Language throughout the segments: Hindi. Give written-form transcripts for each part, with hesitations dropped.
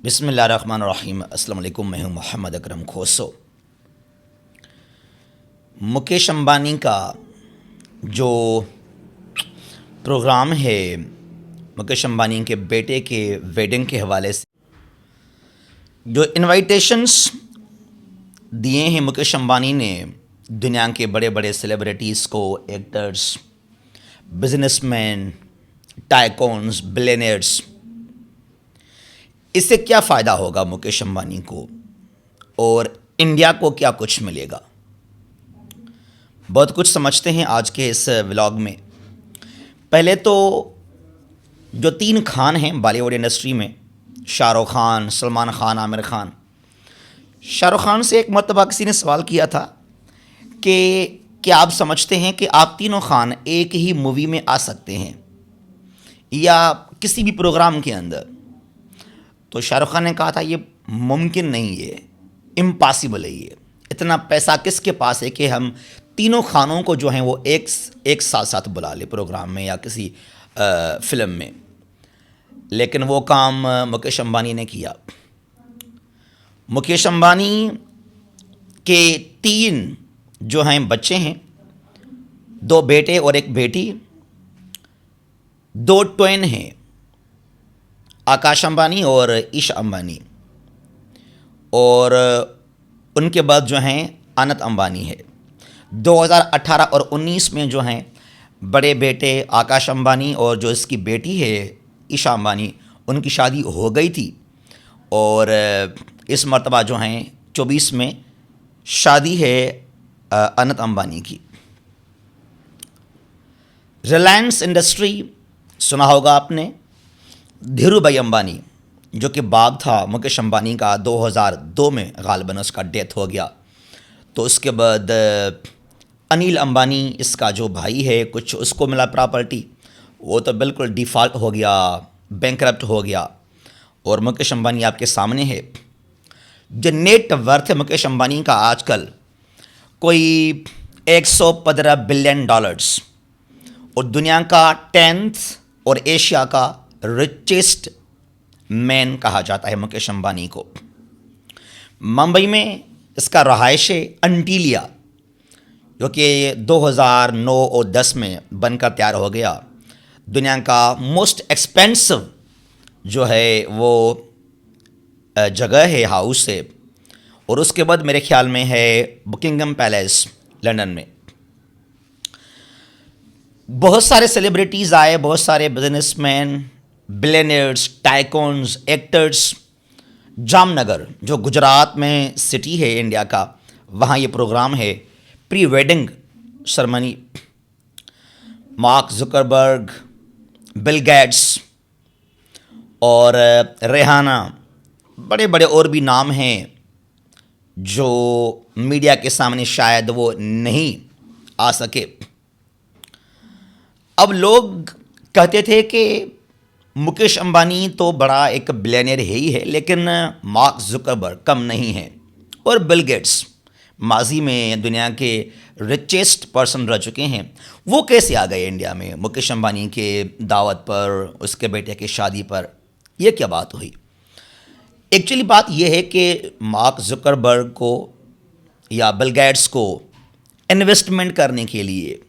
बिस्मिल्लाहिर्रहमानिर्रहीम। अस्सलाम वालेकुम। मैं हूं मोहम्मद अकरम खोसो। मुकेश अंबानी का जो प्रोग्राम है, मुकेश अंबानी के बेटे के वेडिंग के हवाले से जो इनविटेशंस दिए हैं मुकेश अंबानी ने दुनिया के बड़े बड़े सेलिब्रिटीज़ को, एक्टर्स, बिजनेसमैन, टाइकॉन्स, बिलियनियर्स, इससे क्या फ़ायदा होगा मुकेश अंबानी को और इंडिया को क्या कुछ मिलेगा? बहुत कुछ समझते हैं आज के इस व्लॉग में। पहले तो जो 3 खान हैं बॉलीवुड इंडस्ट्री में, शाहरुख खान, सलमान खान, आमिर खान। शाहरुख खान से एक मरतबा किसी ने सवाल किया था कि क्या आप समझते हैं कि आप तीनों खान एक ही मूवी में आ सकते हैं या किसी भी प्रोग्राम के अंदर? तो शाहरुख खान ने कहा था ये मुमकिन नहीं है, इम्पॉसिबल है। ये इतना पैसा किसके पास है कि हम तीनों खानों को जो हैं वो एक साथ साथ बुला ले प्रोग्राम में या किसी फिल्म में। लेकिन वो काम मुकेश अंबानी ने किया। मुकेश अंबानी के 3 जो हैं बच्चे हैं, 2 बेटे और 1 बेटी, 2 ट्वेन हैं, आकाश अंबानी और ईशा अंबानी, और उनके बाद जो हैं अनंत अंबानी है। 2018 और 19 में जो हैं बड़े बेटे आकाश अंबानी और जो इसकी बेटी है ईशा अंबानी, उनकी शादी हो गई थी और इस मरतबा जो हैं 24 में शादी है अनंत अंबानी की। रिलायंस इंडस्ट्री सुना होगा आपने। धीरू भाई अंबानी जो कि बाप था मुकेश अंबानी का, 2002 में गालिबन उसका डेथ हो गया। तो उसके बाद अनिल अंबानी इसका जो भाई है, कुछ उसको मिला प्रॉपर्टी, वो तो बिल्कुल डिफ़ॉल्ट हो गया, बैंकरप्ट हो गया। और मुकेश अंबानी आपके सामने है। जो नेट वर्थ है मुकेश अंबानी का आजकल कोई $115 बिलियन और दुनिया का 10th और एशिया का रिचेस्ट मैन कहा जाता है मुकेश अंबानी को। मुंबई में इसका रहायश है अंटीलिया, जो कि 2009 और 10 में बनकर तैयार हो गया। दुनिया का मोस्ट एक्सपेंसिव जो है वो जगह है, हाउस है। और उसके बाद मेरे ख्याल में है बकिंगम पैलेस लंदन में। बहुत सारे सेलिब्रिटीज़ आए, बहुत सारे बिजनेसमैन, बिलियनियर्स, टाइकॉन्स, एक्टर्स। जामनगर जो गुजरात में सिटी है इंडिया का, वहाँ ये प्रोग्राम है, pre wedding ceremony. Mark Zuckerberg, Bill Gates और रेहाना, बड़े बड़े और भी नाम हैं जो मीडिया के सामने शायद वो नहीं आ सके। अब लोग कहते थे कि मुकेश अंबानी तो बड़ा एक बिलियनियर ही है, लेकिन मार्क जुकरबर्ग कम नहीं है, और बिल गेट्स माजी में दुनिया के रिचेस्ट पर्सन रह चुके हैं। वो कैसे आ गए इंडिया में मुकेश अंबानी के दावत पर, उसके बेटे की शादी पर? यह क्या बात हुई? एक्चुअली बात यह है कि मार्क जुकरबर्ग को या बिल गेट्स को इन्वेस्टमेंट करने के लिए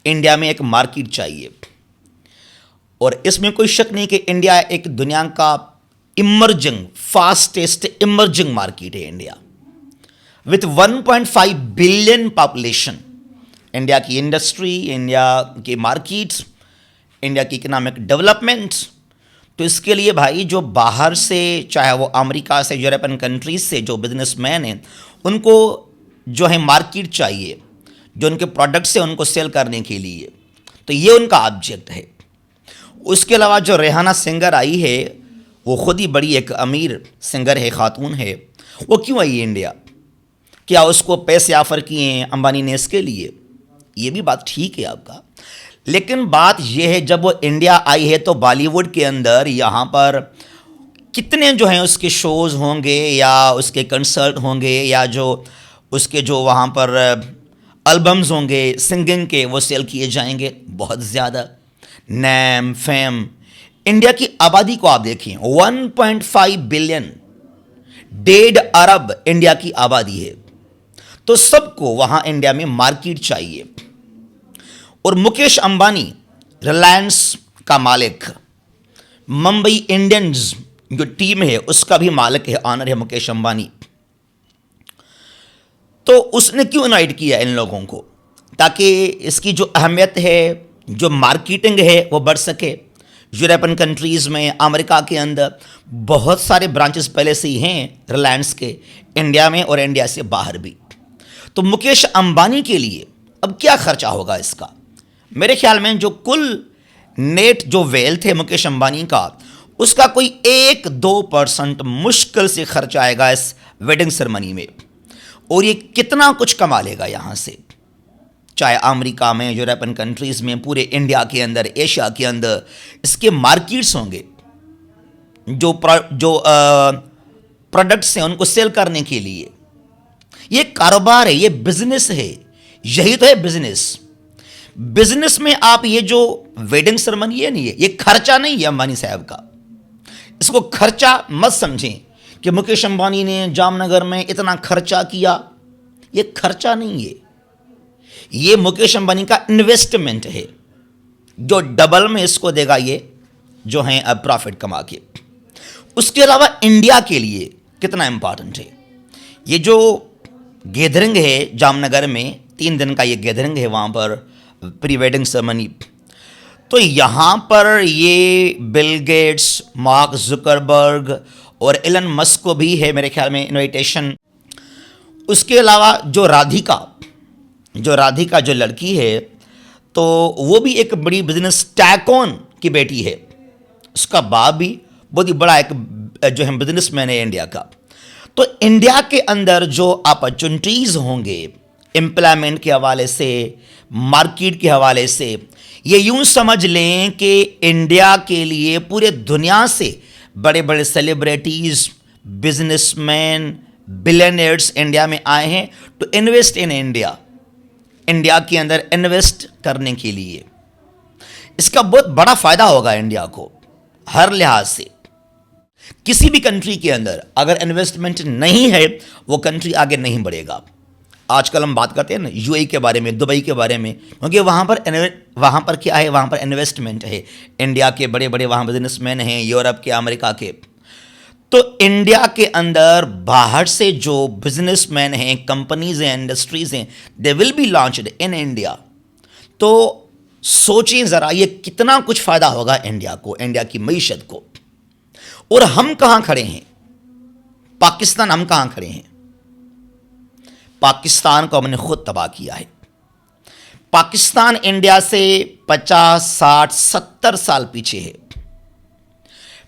इंडिया में एक मार्केट चाहिए। और इसमें कोई शक नहीं कि इंडिया एक दुनिया का इमर्जिंग, फास्टेस्ट इमर्जिंग मार्केट है। India with 1.5 billion population, India की इंडस्ट्री, इंडिया के मार्केट्स, इंडिया की इकोनॉमिक डेवलपमेंट। तो इसके लिए भाई जो बाहर से, चाहे वो अमेरिका से, यूरोपियन कंट्रीज से जो बिजनेसमैन हैं, उनको जो है मार्केट चाहिए, जो उनके प्रोडक्ट्स हैं उनको सेल करने के लिए। तो ये उनका ऑब्जेक्ट है। उसके अलावा जो रेहाना सिंगर आई है, वो खुद ही बड़ी एक अमीर सिंगर है, खातून है। वो क्यों आई इंडिया? क्या उसको पैसे ऑफ़र किए हैं अंबानी ने इसके लिए? ये भी बात ठीक है आपका, लेकिन बात यह है जब वो इंडिया आई है तो बॉलीवुड के अंदर यहाँ पर कितने जो हैं उसके शोज़ होंगे या उसके कंसर्ट होंगे या जो उसके जो वहाँ पर एल्बम्स होंगे सिंगिंग के, वो सेल किए जाएंगे बहुत ज़्यादा। नेम फेम, इंडिया की आबादी को आप देखें 1.5 बिलियन, 1.5 अरब इंडिया की आबादी है, तो सबको वहां इंडिया में मार्केट चाहिए। और मुकेश अंबानी रिलायंस का मालिक, मुंबई इंडियंस जो टीम है उसका भी मालिक है, ऑनर है मुकेश अंबानी। तो उसने क्यों इनवाइट किया इन लोगों को? ताकि इसकी जो अहमियत है, जो मार्केटिंग है वो बढ़ सके। यूरोपियन कंट्रीज़ में, अमेरिका के अंदर बहुत सारे ब्रांचेस पहले से ही हैं रिलायंस के, इंडिया में और इंडिया से बाहर भी। तो मुकेश अंबानी के लिए अब क्या खर्चा होगा इसका? मेरे ख्याल में जो कुल नेट जो वेल्थ है मुकेश अंबानी का, उसका कोई 1-2% मुश्किल से खर्च आएगा इस वेडिंग सेरेमनी में। और ये कितना कुछ कमा लेगा यहाँ से, चाहे अमेरिका में, यूरोपियन कंट्रीज़ में, पूरे इंडिया के अंदर, एशिया के अंदर इसके मार्केट्स होंगे। जो प्रोडक्ट्स हैं उनको सेल करने के लिए। ये कारोबार है, ये बिजनेस है, यही तो है बिजनेस। बिजनेस में आप ये जो वेडिंग सेरेमनी है नहीं है, ये खर्चा नहीं है अंबानी साहब का। इसको खर्चा मत समझें कि मुकेश अंबानी ने जामनगर में इतना खर्चा किया। ये खर्चा नहीं है, ये मुकेश अंबानी का इन्वेस्टमेंट है जो डबल में इसको देगा ये जो है अब प्रॉफिट कमा के। उसके अलावा इंडिया के लिए कितना इंपॉर्टेंट है ये जो गैदरिंग है जामनगर में, 3 दिन का ये गैदरिंग है वहाँ पर, प्री वेडिंग सेरेमनी। तो यहाँ पर ये बिल गेट्स, मार्क जुकरबर्ग और एलन मस्क को भी है मेरे ख्याल में इनविटेशन। उसके अलावा जो राधिका जो लड़की है, तो वो भी एक बड़ी बिजनेस टैकोन की बेटी है। उसका बाप भी बहुत ही बड़ा एक जो है बिजनेसमैन है इंडिया का। तो इंडिया के अंदर जो अपॉर्चुनिटीज़ होंगे एम्प्लॉयमेंट के हवाले से, मार्केट के हवाले से, ये यूं समझ लें कि इंडिया के लिए पूरे दुनिया से बड़े बड़े सेलिब्रिटीज़, बिजनेसमैन, बिलियनर्स इंडिया में आए हैं to invest in India, India के अंदर इन्वेस्ट करने के लिए। इसका बहुत बड़ा फ़ायदा होगा इंडिया को हर लिहाज से। किसी भी कंट्री के अंदर अगर इन्वेस्टमेंट नहीं है, वो कंट्री आगे नहीं बढ़ेगा। आजकल हम बात करते हैं ना यूएई के बारे में, दुबई के बारे में, क्योंकि वहाँ पर क्या है, वहाँ पर इन्वेस्टमेंट है। इंडिया के बड़े बड़े वहाँ बिजनेसमैन हैं, यूरोप के, अमेरिका के। तो इंडिया के अंदर बाहर से जो बिजनेसमैन हैं, कंपनीज हैं, इंडस्ट्रीज हैं, they will be launched in India. तो सोचें ज़रा ये कितना कुछ फ़ायदा होगा इंडिया को, इंडिया की मईशत को। और हम कहाँ खड़े हैं, पाकिस्तान, हम कहाँ खड़े हैं? पाकिस्तान को हमने खुद तबाह किया है। पाकिस्तान इंडिया से 50, 60, 70 साल पीछे है।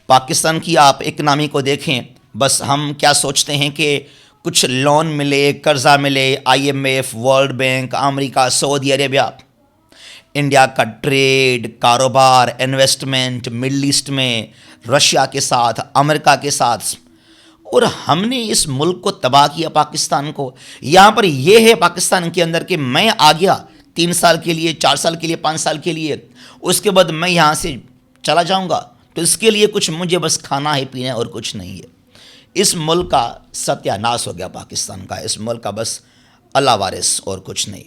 पाकिस्तान की आप इकनॉमी को देखें, बस हम क्या सोचते हैं कि कुछ लोन मिले, कर्जा मिले, IMF, world bank, America, Saudi Arabia. India का ट्रेड, कारोबार, इन्वेस्टमेंट मिडल ईस्ट में, रशिया के साथ, अमेरिका के साथ, और हमने इस मुल्क को तबाह किया पाकिस्तान को। यहाँ पर यह है पाकिस्तान के अंदर कि मैं आ गया 3 साल के लिए, 4 साल के लिए, 5 साल के लिए, उसके बाद मैं यहाँ से चला जाऊँगा। तो इसके लिए कुछ मुझे बस खाना है, पीना है, और कुछ नहीं है। इस मुल्क का सत्यानाश हो गया पाकिस्तान का। इस मुल्क का बस अल्लाह वारिस और कुछ नहीं।